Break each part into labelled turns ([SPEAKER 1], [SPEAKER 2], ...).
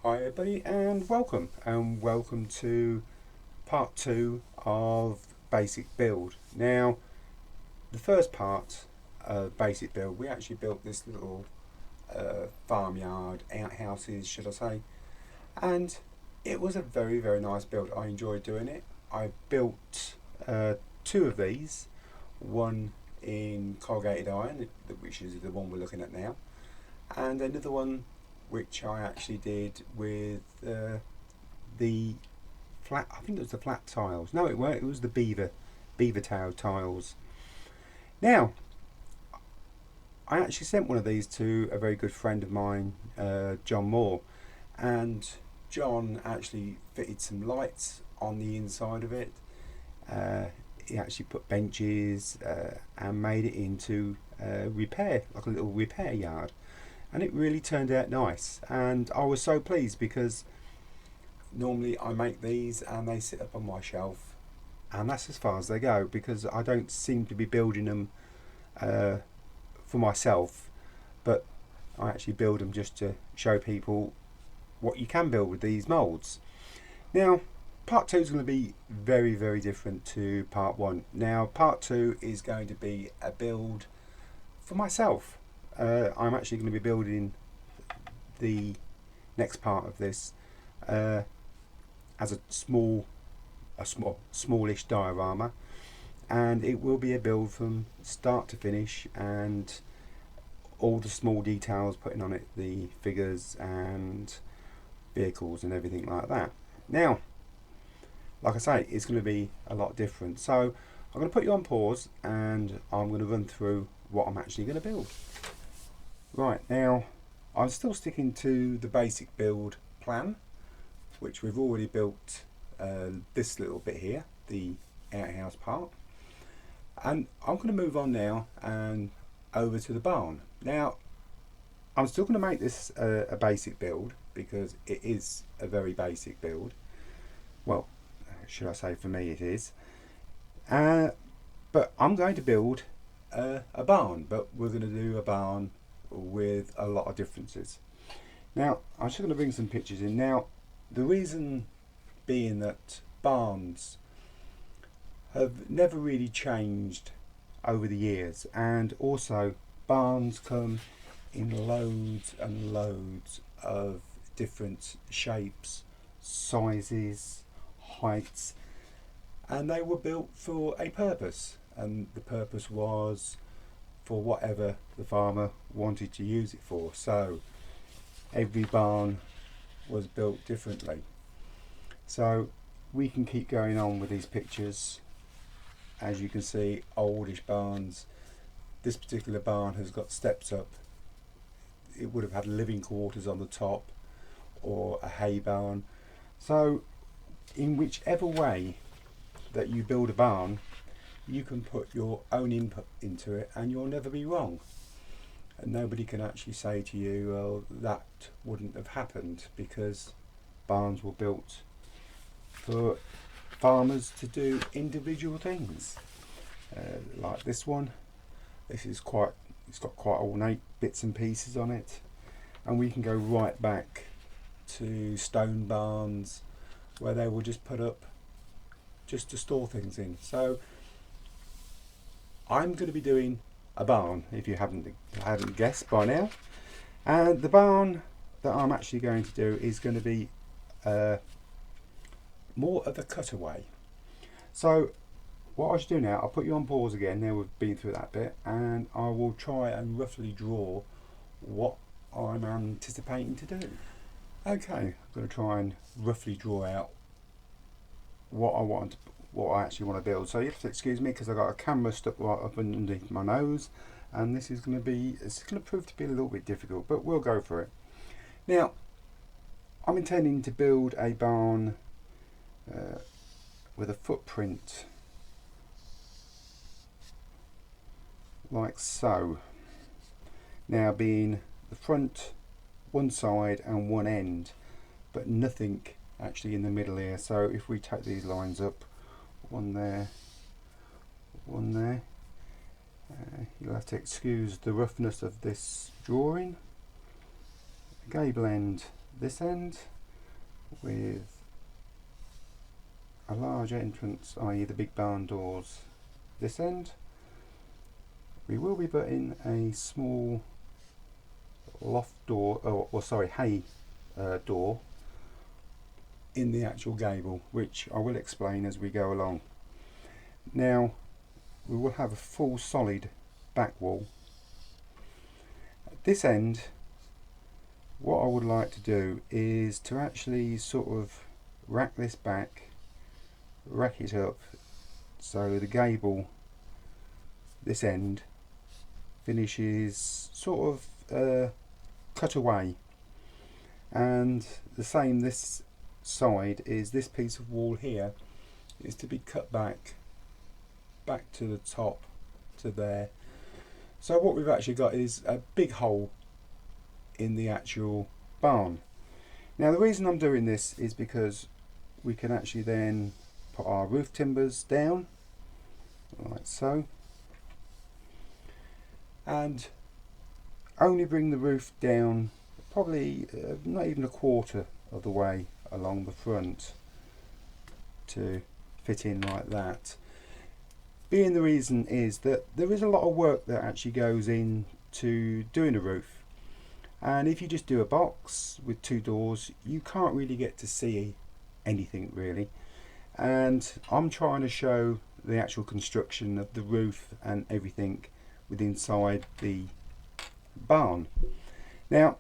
[SPEAKER 1] Hi everybody and welcome to part 2 of basic build. Now the first part of basic build we actually built this little farmyard, outhouses should I say, and it was a very nice build. I enjoyed doing it. I built two of these, one in corrugated iron, which is the one we're looking at now, and another one which I actually did with the flat. I think it was the flat tiles. No, it weren't. It was the beaver tail tiles. Now, I actually sent one of these to a very good friend of mine, John Moore, and John actually fitted some lights on the inside of it. Uh, he actually put benches and made it into repair, like a little repair yard, and it really turned out nice. And I was so pleased because normally I make these and they sit up on my shelf, and that's as far as they go because I don't seem to be building them uh, for myself, but I actually build them just to show people what you can build with these molds. Now, part 2 is going to be very different to part 1. Now, part 2 is going to be a build for myself. I'm actually going to be building the next part of this uh, as a smallish diorama, and it will be a build from start to finish, and all the small details putting on it, the figures and vehicles and everything like that. Now, like I say, it's going to be a lot different, so I'm going to put you on pause and I'm going to run through what I'm actually going to build. Right, now I'm still sticking to the basic build plan, which we've already built. This little bit here, the outhouse part, and I'm going to move on now and over to the barn. Now, I'm still going to make this a basic build because it is a very basic build. Well, should I say, for me it is. But I'm going to build a barn, but we're going to do a barn with a lot of differences. Now, I'm just going to bring some pictures in. Now, the reason being that barns have never really changed over the years, and also barns come in loads and loads of different shapes, sizes, heights, and they were built for a purpose, and the purpose was for whatever the farmer wanted to use it for. So every barn was built differently. So we can keep going on with these pictures. As you can see, oldish barns. This particular barn has got steps up. It would have had living quarters on the top, or a hay barn. So in whichever way that you build a barn, you can put your own input into it and you'll never be wrong. And nobody can actually say to you, well, that wouldn't have happened, because barns were built for farmers to do individual things. Like this one, it's got quite ornate bits and pieces on it, and we can go right back to stone barns where they will just put up just to store things in. So I'm going to be doing a barn, if you hadn't guessed by now, and the barn that I'm actually going to do is going to be more of a cutaway. So what I should do now, I'll put you on pause again. Now we've been through that bit, and I will try and roughly draw what I'm anticipating to do. Okay, I'm going to try and roughly draw out what I actually want to build. So you have to excuse me because I've got a camera stuck right up underneath my nose, and it's going to prove to be a little bit difficult, but we'll go for it. Now, I'm intending to build a barn with a footprint like so. Now, being the front, one side and one end, but nothing actually in the middle here. So if we take these lines up, one there, you'll have to excuse the roughness of this drawing. Gable end this end with a large entrance, i.e. the big barn doors this end. We will be putting a small loft door, or sorry, hay door in the actual gable, which I will explain as we go along. Now we will have a full solid back wall. At this end, what I would like to do is to actually sort of rack this back, rack it up, so the gable, this end, finishes sort of cut away, and the same this side is this piece of wall here is to be cut back to the top to there. So what we've actually got is a big hole in the actual barn. Now the reason I'm doing this is because we can actually then put our roof timbers down like so, and only bring the roof down probably not even a quarter of the way along the front to fit in like that. Being the reason is that there is a lot of work that actually goes into doing a roof, and if you just do a box with two doors you can't really get to see anything really, and I'm trying to show the actual construction of the roof and everything within inside the barn. Now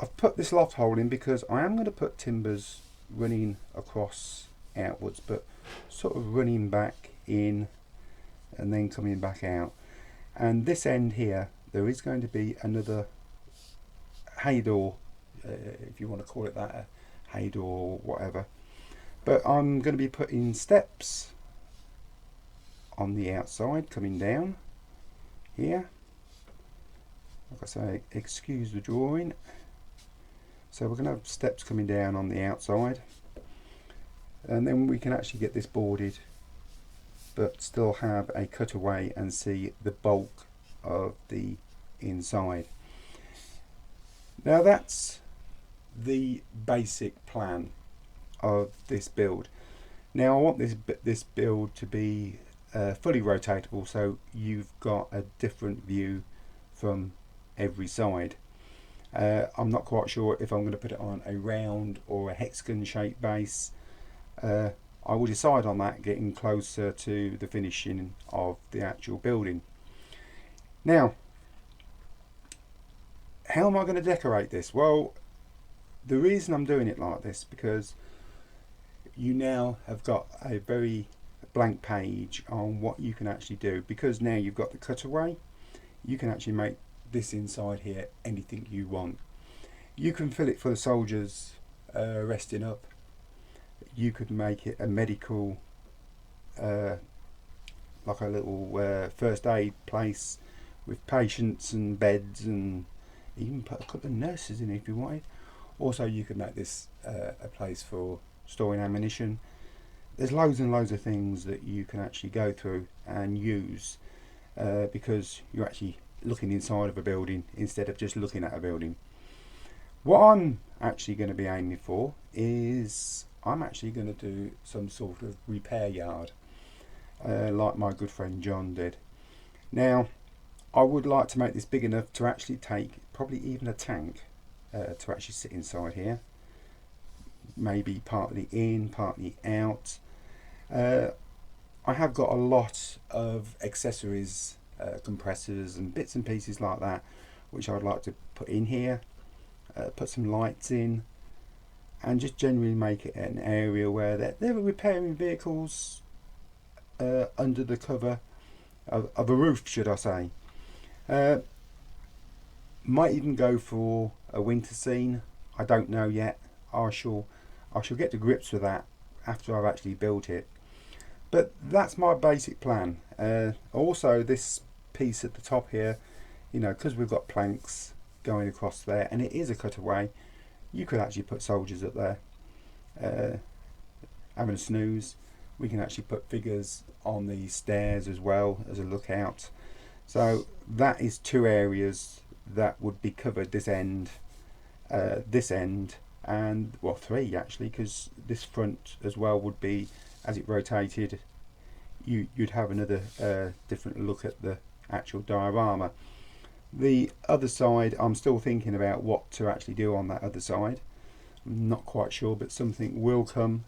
[SPEAKER 1] I've put this loft hole in because I am going to put timbers running across outwards, but sort of running back in and then coming back out. And this end here there is going to be another hay door, if you want to call it that, a hay door or whatever, but I'm going to be putting steps on the outside coming down here. Like I say, excuse the drawing. So we're going to have steps coming down on the outside, and then we can actually get this boarded but still have a cutaway and see the bulk of the inside. Now that's the basic plan of this build. Now I want this build to be fully rotatable, so you've got a different view from every side. I'm not quite sure if I'm going to put it on a round or a hexagon shaped base. I will decide on that getting closer to the finishing of the actual building. Now, how am I going to decorate this? Well, the reason I'm doing it like this because you now have got a very blank page on what you can actually do, because now you've got the cutaway. You can actually make this inside here anything you want. You can fill it for the soldiers resting up. You could make it a medical, like a little first aid place with patients and beds, and even put a couple of nurses in if you wanted. Also you could make this a place for storing ammunition. There's loads and loads of things that you can actually go through and use, because you're actually looking inside of a building instead of just looking at a building. What I'm actually going to be aiming for is I'm actually going to do some sort of repair yard, like my good friend John did. Now I would like to make this big enough to actually take probably even a tank to actually sit inside here, maybe partly in, partly out. I have got a lot of accessories, compressors and bits and pieces like that, which I would like to put in here, put some lights in, and just generally make it an area where they're repairing vehicles under the cover of a roof, should I say. Might even go for a winter scene, I don't know yet. I shall get to grips with that after I've actually built it. But that's my basic plan. Also this piece at the top here, you know, because we've got planks going across there and it is a cutaway, you could actually put soldiers up there having a snooze. We can actually put figures on the stairs as well as a lookout. So that is two areas that would be covered, this end and well, 3 actually, because this front as well would be, as it rotated, you'd have another different look at the actual diorama. The other side, I'm still thinking about what to actually do on that other side. I'm not quite sure, but something will come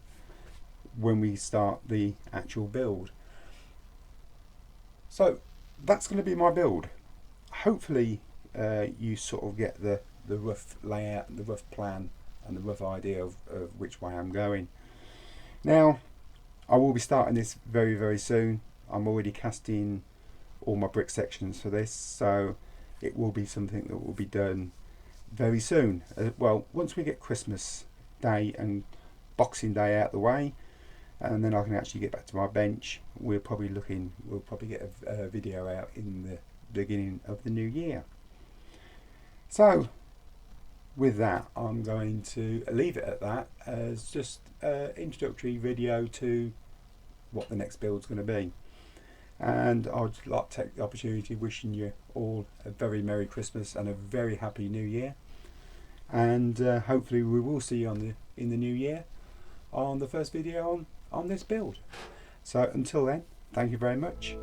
[SPEAKER 1] when we start the actual build. So that's going to be my build. Hopefully you sort of get the rough layout, the rough plan and the rough idea of which way I'm going. Now I will be starting this very, very soon. I'm already casting all my brick sections for this, so it will be something that will be done very soon. Well, once we get Christmas Day and Boxing Day out the way, and then I can actually get back to my bench, we'll probably get a video out in the beginning of the new year. So with that, I'm going to leave it at that as just an introductory video to what the next build's going to be. And I'd like to take the opportunity wishing you all a very Merry Christmas and a very Happy New Year. And hopefully we will see you in the new year on the first video on this build. So until then, thank you very much.